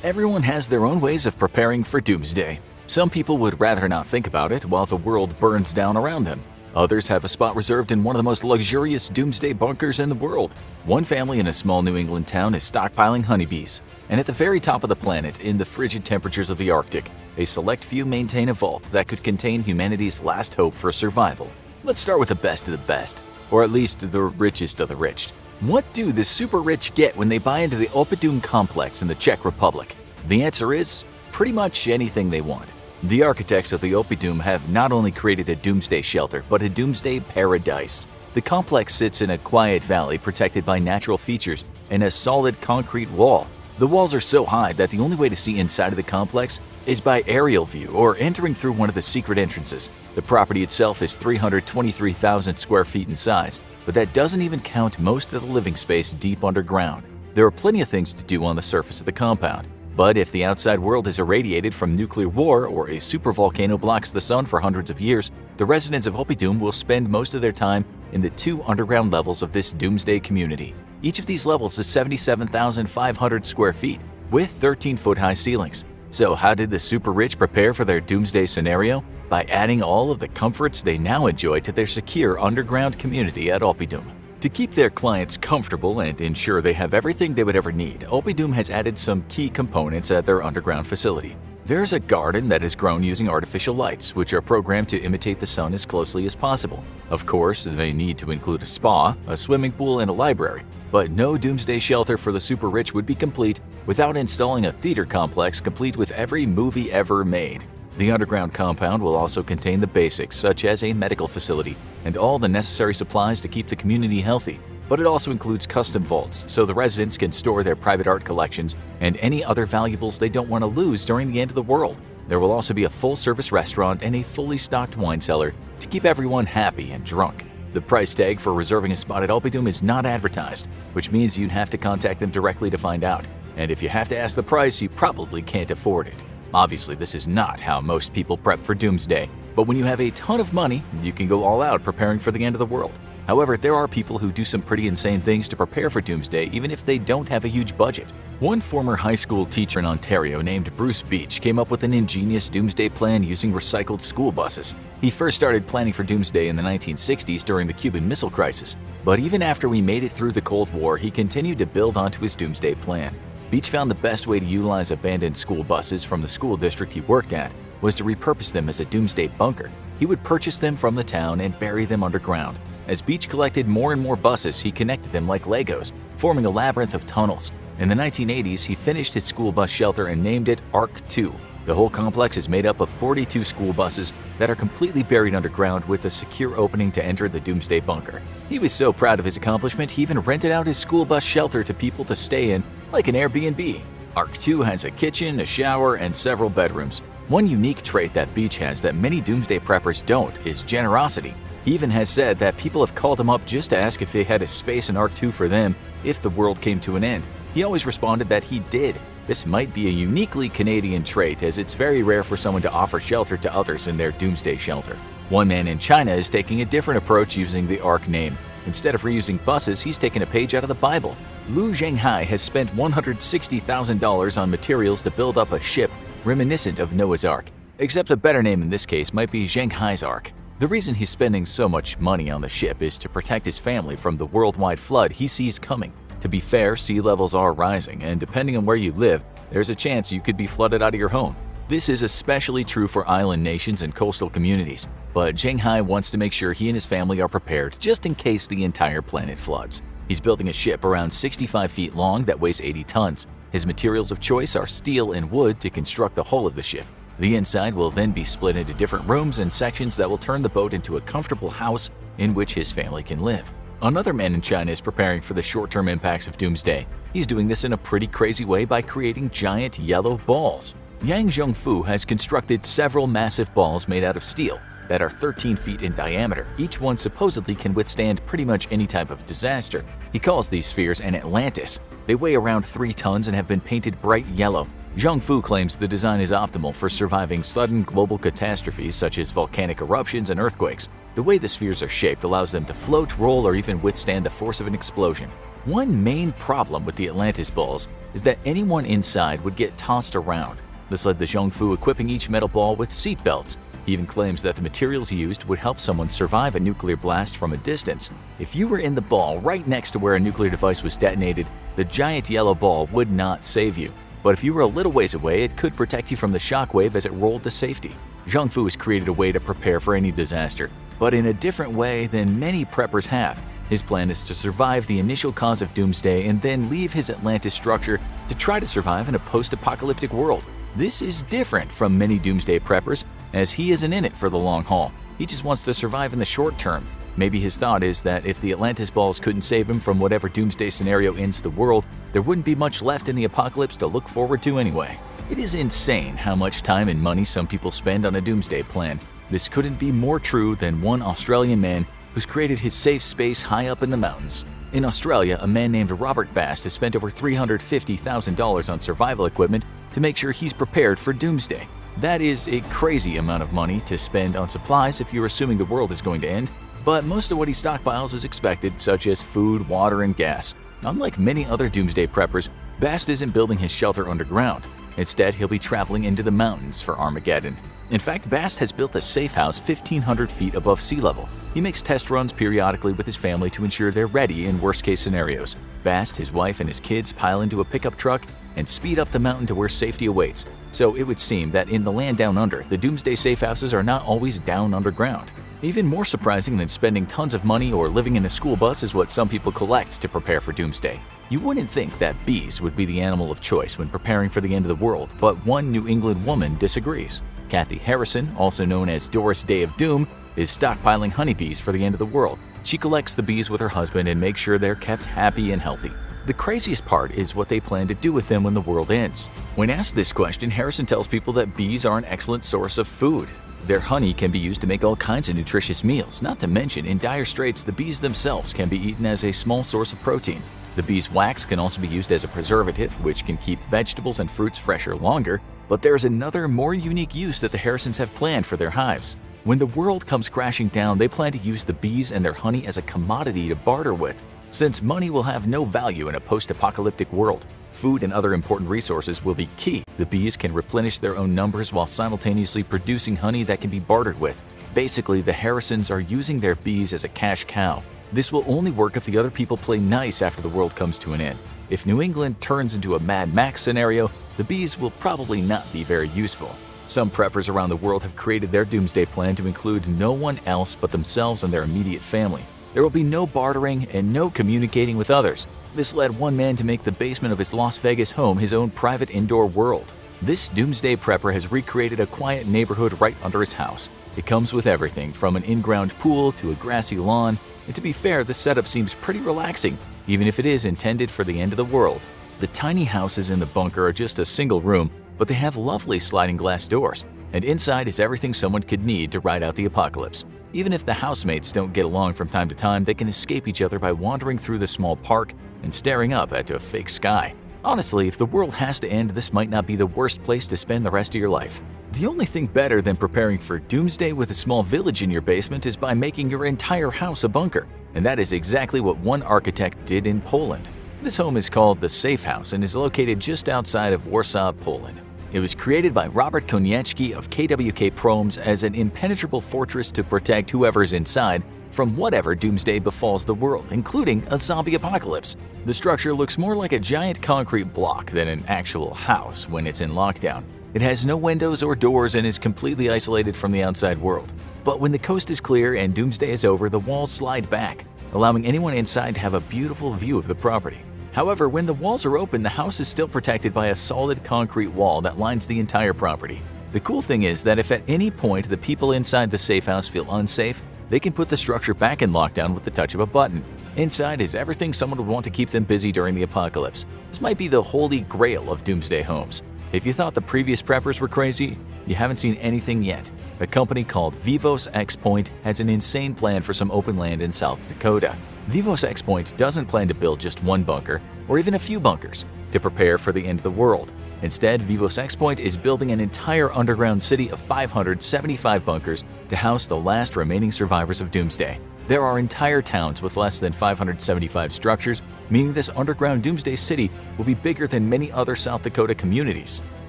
Everyone has their own ways of preparing for doomsday. Some people would rather not think about it while the world burns down around them. Others have a spot reserved in one of the most luxurious doomsday bunkers in the world. One family in a small New England town is stockpiling honeybees. And at the very top of the planet, in the frigid temperatures of the Arctic, a select few maintain a vault that could contain humanity's last hope for survival. Let's start with the best of the best, or at least the richest of the rich. What do the super rich get when they buy into the Opidum complex in the Czech Republic? The answer is pretty much anything they want. The architects of the Opidum have not only created a doomsday shelter, but a doomsday paradise. The complex sits in a quiet valley protected by natural features and a solid concrete wall. The walls are so high that the only way to see inside of the complex is by aerial view or entering through one of the secret entrances. The property itself is 323,000 square feet in size, but that doesn't even count most of the living space deep underground. There are plenty of things to do on the surface of the compound. But if the outside world is irradiated from nuclear war or a supervolcano blocks the sun for hundreds of years, the residents of Opidum will spend most of their time in the 2 underground levels of this doomsday community. Each of these levels is 77,500 square feet, with 13-foot-high ceilings. So how did the super rich prepare for their doomsday scenario? By adding all of the comforts they now enjoy to their secure underground community at Opidum. To keep their clients comfortable and ensure they have everything they would ever need, Opidum has added some key components at their underground facility. There's a garden that is grown using artificial lights, which are programmed to imitate the sun as closely as possible. Of course, they need to include a spa, a swimming pool, and a library. But no doomsday shelter for the super rich would be complete without installing a theater complex complete with every movie ever made. The underground compound will also contain the basics, such as a medical facility and all the necessary supplies to keep the community healthy. But it also includes custom vaults, so the residents can store their private art collections and any other valuables they don't want to lose during the end of the world. There will also be a full-service restaurant and a fully stocked wine cellar to keep everyone happy and drunk. The price tag for reserving a spot at Opidum is not advertised, which means you'd have to contact them directly to find out. And if you have to ask the price, you probably can't afford it. Obviously, this is not how most people prep for doomsday, but when you have a ton of money, you can go all out preparing for the end of the world. However, there are people who do some pretty insane things to prepare for doomsday even if they don't have a huge budget. One former high school teacher in Ontario named Bruce Beach came up with an ingenious doomsday plan using recycled school buses. He first started planning for doomsday in the 1960s during the Cuban Missile Crisis, but even after we made it through the Cold War, he continued to build onto his doomsday plan. Beach found the best way to utilize abandoned school buses from the school district he worked at was to repurpose them as a doomsday bunker. He would purchase them from the town and bury them underground. As Beach collected more and more buses, he connected them like Legos, forming a labyrinth of tunnels. In the 1980s, he finished his school bus shelter and named it Arc 2. The whole complex is made up of 42 school buses that are completely buried underground with a secure opening to enter the doomsday bunker. He was so proud of his accomplishment, he even rented out his school bus shelter to people to stay in, like an Airbnb. Arc 2 has a kitchen, a shower, and several bedrooms. One unique trait that Beach has that many doomsday preppers don't is generosity. He even has said that people have called him up just to ask if they had a space in Arc 2 for them if the world came to an end. He always responded that he did. This might be a uniquely Canadian trait, as it's very rare for someone to offer shelter to others in their doomsday shelter. One man in China is taking a different approach using the Ark name. Instead of reusing buses, he's taken a page out of the Bible. Lu Zhenghai has spent $160,000 on materials to build up a ship reminiscent of Noah's Ark, except a better name in this case might be Zhenghai's Ark. The reason he's spending so much money on the ship is to protect his family from the worldwide flood he sees coming. To be fair, sea levels are rising, and depending on where you live, there's a chance you could be flooded out of your home. This is especially true for island nations and coastal communities, but Zhenghai wants to make sure he and his family are prepared just in case the entire planet floods. He's building a ship around 65 feet long that weighs 80 tons. His materials of choice are steel and wood to construct the hull of the ship. The inside will then be split into different rooms and sections that will turn the boat into a comfortable house in which his family can live. Another man in China is preparing for the short-term impacts of doomsday. He's doing this in a pretty crazy way by creating giant yellow balls. Yang Zhongfu has constructed several massive balls made out of steel that are 13 feet in diameter. Each one supposedly can withstand pretty much any type of disaster. He calls these spheres an Atlantis. They weigh around 3 tons and have been painted bright yellow. Zhongfu claims the design is optimal for surviving sudden global catastrophes such as volcanic eruptions and earthquakes. The way the spheres are shaped allows them to float, roll, or even withstand the force of an explosion. One main problem with the Atlantis balls is that anyone inside would get tossed around. This led to Zhang Fu equipping each metal ball with seat belts. He even claims that the materials used would help someone survive a nuclear blast from a distance. If you were in the ball right next to where a nuclear device was detonated, the giant yellow ball would not save you. But if you were a little ways away, it could protect you from the shockwave as it rolled to safety. Zhang Fu has created a way to prepare for any disaster, but in a different way than many preppers have. His plan is to survive the initial cause of doomsday and then leave his Atlantis structure to try to survive in a post-apocalyptic world. This is different from many doomsday preppers, as he isn't in it for the long haul. He just wants to survive in the short term. Maybe his thought is that if the Atlantis balls couldn't save him from whatever doomsday scenario ends the world, there wouldn't be much left in the apocalypse to look forward to anyway. It is insane how much time and money some people spend on a doomsday plan. This couldn't be more true than one Australian man who's created his safe space high up in the mountains. In Australia, a man named Robert Bast has spent over $350,000 on survival equipment to make sure he's prepared for doomsday. That is a crazy amount of money to spend on supplies if you're assuming the world is going to end, but most of what he stockpiles is expected, such as food, water, and gas. Unlike many other doomsday preppers, Bast isn't building his shelter underground. Instead, he'll be traveling into the mountains for Armageddon. In fact, Bast has built a safe house 1,500 feet above sea level. He makes test runs periodically with his family to ensure they're ready in worst-case scenarios. Bast, his wife, and his kids pile into a pickup truck and speed up the mountain to where safety awaits. So it would seem that in the land down under, the doomsday safe houses are not always down underground. Even more surprising than spending tons of money or living in a school bus is what some people collect to prepare for doomsday. You wouldn't think that bees would be the animal of choice when preparing for the end of the world, but one New England woman disagrees. Kathy Harrison, also known as Doris Day of Doom, is stockpiling honeybees for the end of the world. She collects the bees with her husband and makes sure they're kept happy and healthy. The craziest part is what they plan to do with them when the world ends. When asked this question, Harrison tells people that bees are an excellent source of food. Their honey can be used to make all kinds of nutritious meals, not to mention in dire straits the bees themselves can be eaten as a small source of protein. The bees' wax can also be used as a preservative, which can keep vegetables and fruits fresher longer. But there's another, more unique use that the Harrisons have planned for their hives. When the world comes crashing down, they plan to use the bees and their honey as a commodity to barter with. Since money will have no value in a post-apocalyptic world, food and other important resources will be key. The bees can replenish their own numbers while simultaneously producing honey that can be bartered with. Basically, the Harrisons are using their bees as a cash cow. This will only work if the other people play nice after the world comes to an end. If New England turns into a Mad Max scenario, the bees will probably not be very useful. Some preppers around the world have created their doomsday plan to include no one else but themselves and their immediate family. There will be no bartering and no communicating with others. This led one man to make the basement of his Las Vegas home his own private indoor world. This doomsday prepper has recreated a quiet neighborhood right under his house. It comes with everything from an in-ground pool to a grassy lawn, and to be fair, the setup seems pretty relaxing, even if it is intended for the end of the world. The tiny houses in the bunker are just a single room, but they have lovely sliding glass doors, and inside is everything someone could need to ride out the apocalypse. Even if the housemates don't get along from time to time, they can escape each other by wandering through the small park and staring up at a fake sky. Honestly, if the world has to end, this might not be the worst place to spend the rest of your life. The only thing better than preparing for doomsday with a small village in your basement is by making your entire house a bunker, and that is exactly what one architect did in Poland. This home is called the Safe House and is located just outside of Warsaw, Poland. It was created by Robert Konieczki of KWK Proms as an impenetrable fortress to protect whoever's inside from whatever doomsday befalls the world, including a zombie apocalypse. The structure looks more like a giant concrete block than an actual house when it's in lockdown. It has no windows or doors and is completely isolated from the outside world. But when the coast is clear and doomsday is over, the walls slide back, allowing anyone inside to have a beautiful view of the property. However, when the walls are open, the house is still protected by a solid concrete wall that lines the entire property. The cool thing is that if at any point the people inside the safe house feel unsafe, they can put the structure back in lockdown with the touch of a button. Inside is everything someone would want to keep them busy during the apocalypse. This might be the holy grail of doomsday homes. If you thought the previous preppers were crazy, you haven't seen anything yet. A company called Vivos X Point has an insane plan for some open land in South Dakota. Vivos X Point doesn't plan to build just one bunker, or even a few bunkers, to prepare for the end of the world. Instead, Vivos X Point is building an entire underground city of 575 bunkers to house the last remaining survivors of doomsday. There are entire towns with less than 575 structures meaning this underground doomsday city will be bigger than many other South Dakota communities.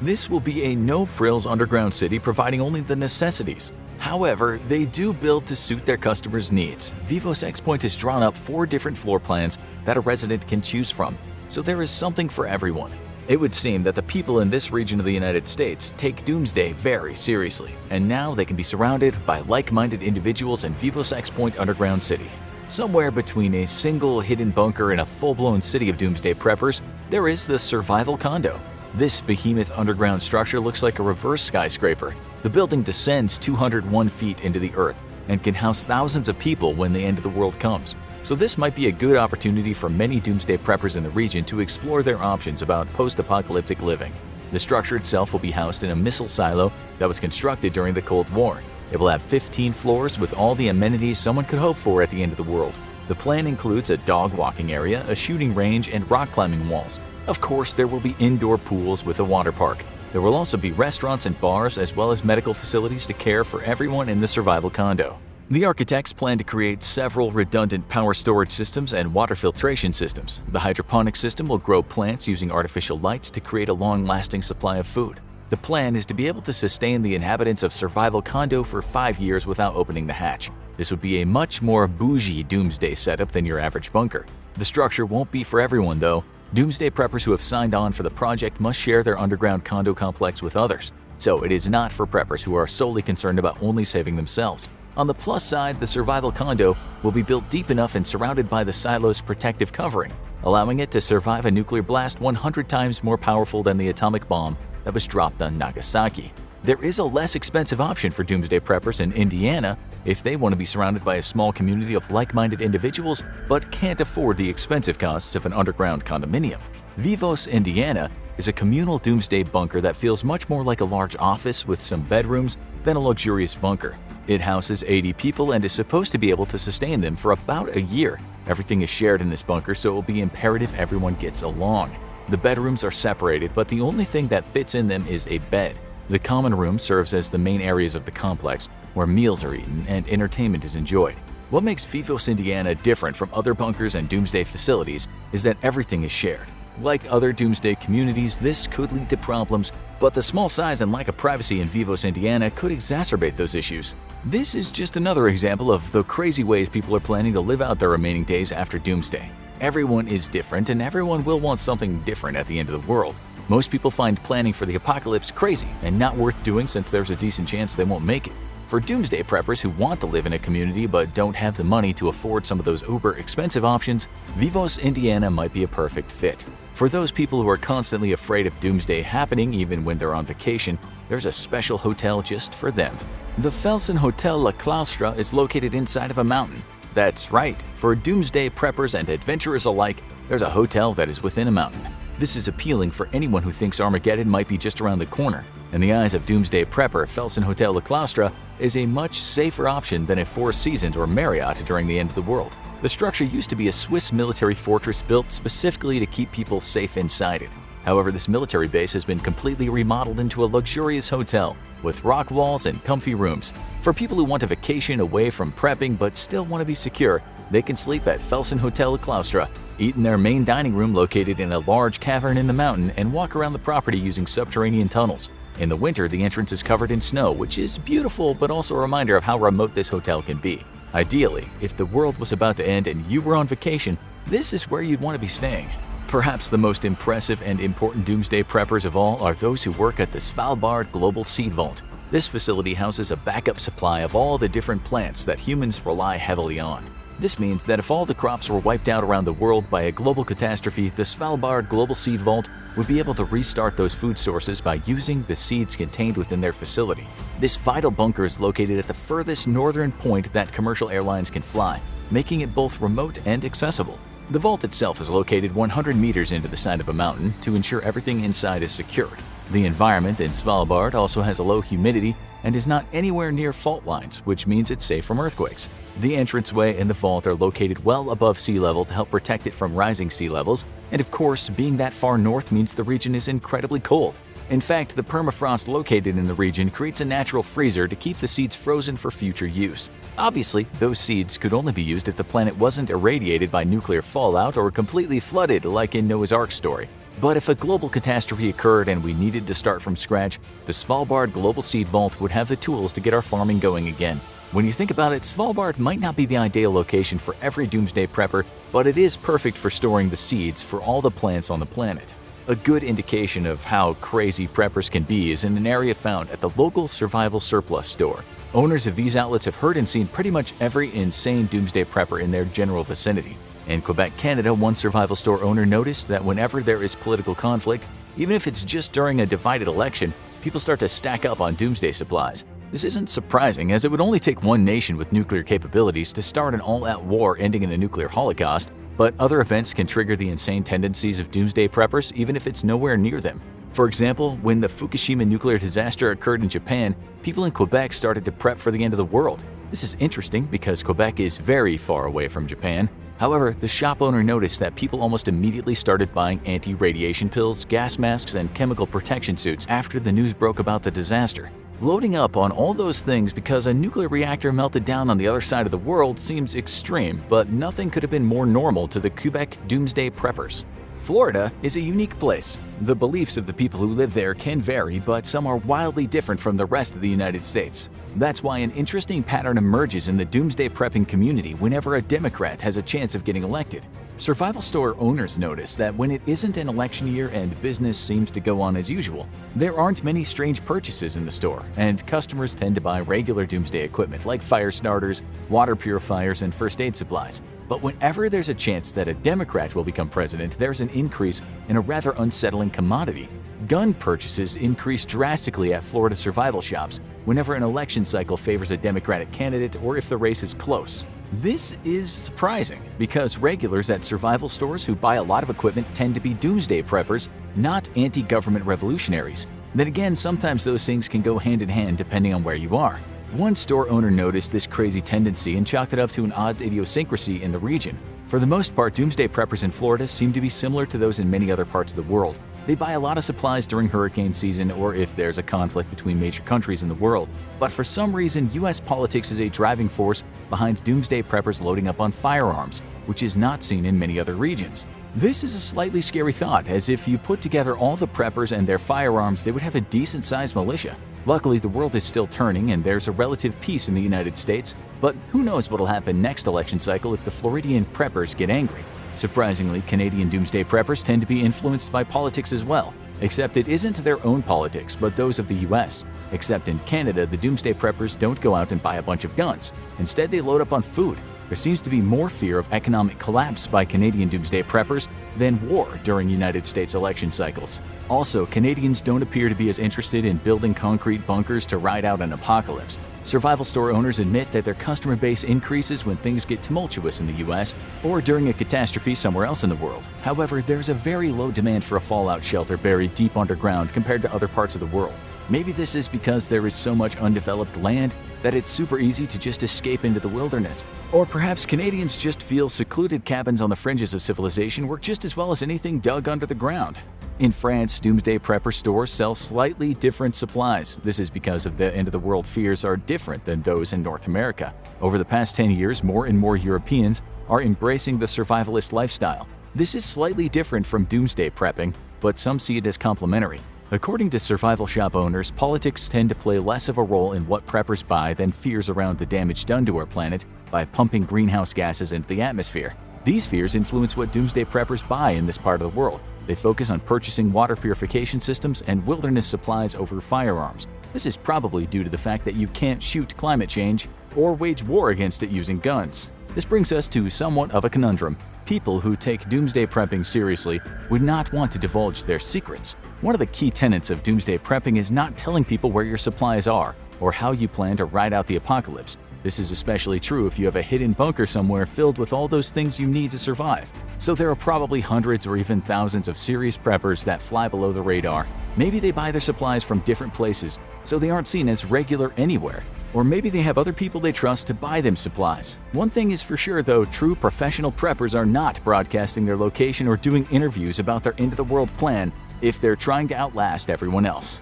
This will be a no-frills underground city providing only the necessities. However, they do build to suit their customers' needs. Vivos X Point has drawn up 4 different floor plans that a resident can choose from, so there is something for everyone. It would seem that the people in this region of the United States take doomsday very seriously, and now they can be surrounded by like-minded individuals in Vivos X Point Underground City. Somewhere between a single hidden bunker and a full-blown city of doomsday preppers, there is the Survival Condo. This behemoth underground structure looks like a reverse skyscraper. The building descends 201 feet into the earth and can house thousands of people when the end of the world comes. So this might be a good opportunity for many doomsday preppers in the region to explore their options about post-apocalyptic living. The structure itself will be housed in a missile silo that was constructed during the Cold War. It will have 15 floors with all the amenities someone could hope for at the end of the world. The plan includes a dog walking area, a shooting range, and rock climbing walls. Of course, there will be indoor pools with a water park. There will also be restaurants and bars as well as medical facilities to care for everyone in the survival condo. The architects plan to create several redundant power storage systems and water filtration systems. The hydroponic system will grow plants using artificial lights to create a long-lasting supply of food. The plan is to be able to sustain the inhabitants of survival condo for 5 years without opening the hatch. This would be a much more bougie doomsday setup than your average bunker. The structure won't be for everyone though. Doomsday preppers who have signed on for the project must share their underground condo complex with others, so it is not for preppers who are solely concerned about only saving themselves. On the plus side, the survival condo will be built deep enough and surrounded by the silo's protective covering, allowing it to survive a nuclear blast 100 times more powerful than the atomic bomb that was dropped on Nagasaki. There is a less expensive option for doomsday preppers in Indiana if they want to be surrounded by a small community of like-minded individuals but can't afford the expensive costs of an underground condominium. Vivos, Indiana is a communal doomsday bunker that feels much more like a large office with some bedrooms than a luxurious bunker. It houses 80 people and is supposed to be able to sustain them for about a year. Everything is shared in this bunker, so it will be imperative everyone gets along. The bedrooms are separated, but the only thing that fits in them is a bed. The common room serves as the main areas of the complex, where meals are eaten and entertainment is enjoyed. What makes Vivos, Indiana different from other bunkers and doomsday facilities is that everything is shared. Like other doomsday communities, this could lead to problems, but the small size and lack of privacy in Vivos, Indiana could exacerbate those issues. This is just another example of the crazy ways people are planning to live out their remaining days after doomsday. Everyone is different and everyone will want something different at the end of the world. Most people find planning for the apocalypse crazy and not worth doing since there's a decent chance they won't make it. For doomsday preppers who want to live in a community but don't have the money to afford some of those uber expensive options, Vivos, Indiana might be a perfect fit. For those people who are constantly afraid of doomsday happening even when they're on vacation, there's a special hotel just for them. The Felsen Hotel La Claustra is located inside of a mountain. That's right, for doomsday preppers and adventurers alike, there's a hotel that is within a mountain. This is appealing for anyone who thinks Armageddon might be just around the corner. In the eyes of doomsday prepper, Felsen Hotel La Claustra is a much safer option than a Four Seasons or Marriott during the end of the world. The structure used to be a Swiss military fortress built specifically to keep people safe inside it. However, this military base has been completely remodeled into a luxurious hotel with rock walls and comfy rooms. For people who want a vacation away from prepping but still want to be secure, they can sleep at Felsen Hotel La Claustra, eat in their main dining room located in a large cavern in the mountain, and walk around the property using subterranean tunnels. In the winter, the entrance is covered in snow, which is beautiful but also a reminder of how remote this hotel can be. Ideally, if the world was about to end and you were on vacation, this is where you'd want to be staying. Perhaps the most impressive and important doomsday preppers of all are those who work at the Svalbard Global Seed Vault. This facility houses a backup supply of all the different plants that humans rely heavily on. This means that if all the crops were wiped out around the world by a global catastrophe, the Svalbard Global Seed Vault would be able to restart those food sources by using the seeds contained within their facility. This vital bunker is located at the furthest northern point that commercial airlines can fly, making it both remote and accessible. The vault itself is located 100 meters into the side of a mountain to ensure everything inside is secured. The environment in Svalbard also has a low humidity and is not anywhere near fault lines, which means it's safe from earthquakes. The entranceway and the vault are located well above sea level to help protect it from rising sea levels, and of course, being that far north means the region is incredibly cold. In fact, the permafrost located in the region creates a natural freezer to keep the seeds frozen for future use. Obviously, those seeds could only be used if the planet wasn't irradiated by nuclear fallout or completely flooded like in Noah's Ark story. But if a global catastrophe occurred and we needed to start from scratch, the Svalbard Global Seed Vault would have the tools to get our farming going again. When you think about it, Svalbard might not be the ideal location for every doomsday prepper, but it is perfect for storing the seeds for all the plants on the planet. A good indication of how crazy preppers can be is in an area found at the local survival surplus store. Owners of these outlets have heard and seen pretty much every insane doomsday prepper in their general vicinity. In Quebec, Canada, one survival store owner noticed that whenever there is political conflict, even if it's just during a divided election, people start to stack up on doomsday supplies. This isn't surprising, as it would only take one nation with nuclear capabilities to start an all-out war ending in a nuclear holocaust, but other events can trigger the insane tendencies of doomsday preppers even if it's nowhere near them. For example, when the Fukushima nuclear disaster occurred in Japan, people in Quebec started to prep for the end of the world. This is interesting because Quebec is very far away from Japan. However, the shop owner noticed that people almost immediately started buying anti-radiation pills, gas masks, and chemical protection suits after the news broke about the disaster. Loading up on all those things because a nuclear reactor melted down on the other side of the world seems extreme, but nothing could have been more normal to the Quebec doomsday preppers. Florida is a unique place. The beliefs of the people who live there can vary, but some are wildly different from the rest of the United States. That's why an interesting pattern emerges in the doomsday prepping community whenever a Democrat has a chance of getting elected. Survival store owners notice that when it isn't an election year and business seems to go on as usual, there aren't many strange purchases in the store, and customers tend to buy regular doomsday equipment like fire starters, water purifiers, and first aid supplies. But whenever there's a chance that a Democrat will become president, there's an increase in a rather unsettling commodity. Gun purchases increase drastically at Florida survival shops whenever an election cycle favors a Democratic candidate or if the race is close. This is surprising because regulars at survival stores who buy a lot of equipment tend to be doomsday preppers, not anti-government revolutionaries. Then again, sometimes those things can go hand in hand depending on where you are. One store owner noticed this crazy tendency and chalked it up to an odd idiosyncrasy in the region. For the most part, doomsday preppers in Florida seem to be similar to those in many other parts of the world. They buy a lot of supplies during hurricane season or if there's a conflict between major countries in the world. But for some reason, US politics is a driving force behind doomsday preppers loading up on firearms, which is not seen in many other regions. This is a slightly scary thought, as if you put together all the preppers and their firearms, they would have a decent-sized militia. Luckily, the world is still turning and there's a relative peace in the United States, but who knows what'll happen next election cycle if the Floridian preppers get angry. Surprisingly, Canadian doomsday preppers tend to be influenced by politics as well, except it isn't their own politics, but those of the US. Except in Canada, the doomsday preppers don't go out and buy a bunch of guns. Instead, they load up on food. There seems to be more fear of economic collapse by Canadian doomsday preppers than war during United States election cycles. Also, Canadians don't appear to be as interested in building concrete bunkers to ride out an apocalypse. Survival store owners admit that their customer base increases when things get tumultuous in the US or during a catastrophe somewhere else in the world. However, there's a very low demand for a fallout shelter buried deep underground compared to other parts of the world. Maybe this is because there is so much undeveloped land that it's super easy to just escape into the wilderness. Or perhaps Canadians just feel secluded cabins on the fringes of civilization work just as well as anything dug under the ground. In France, doomsday prepper stores sell slightly different supplies. This is because of the end-of-the-world fears are different than those in North America. Over the past 10 years, more and more Europeans are embracing the survivalist lifestyle. This is slightly different from doomsday prepping, but some see it as complementary. According to survival shop owners, politics tend to play less of a role in what preppers buy than fears around the damage done to our planet by pumping greenhouse gases into the atmosphere. These fears influence what doomsday preppers buy in this part of the world. They focus on purchasing water purification systems and wilderness supplies over firearms. This is probably due to the fact that you can't shoot climate change or wage war against it using guns. This brings us to somewhat of a conundrum. People who take doomsday prepping seriously would not want to divulge their secrets. One of the key tenets of doomsday prepping is not telling people where your supplies are or how you plan to ride out the apocalypse. This is especially true if you have a hidden bunker somewhere filled with all those things you need to survive. So there are probably hundreds or even thousands of serious preppers that fly below the radar. Maybe they buy their supplies from different places, so they aren't seen as regular anywhere. Or maybe they have other people they trust to buy them supplies. One thing is for sure though, true professional preppers are not broadcasting their location or doing interviews about their end-of-the-world plan if they're trying to outlast everyone else.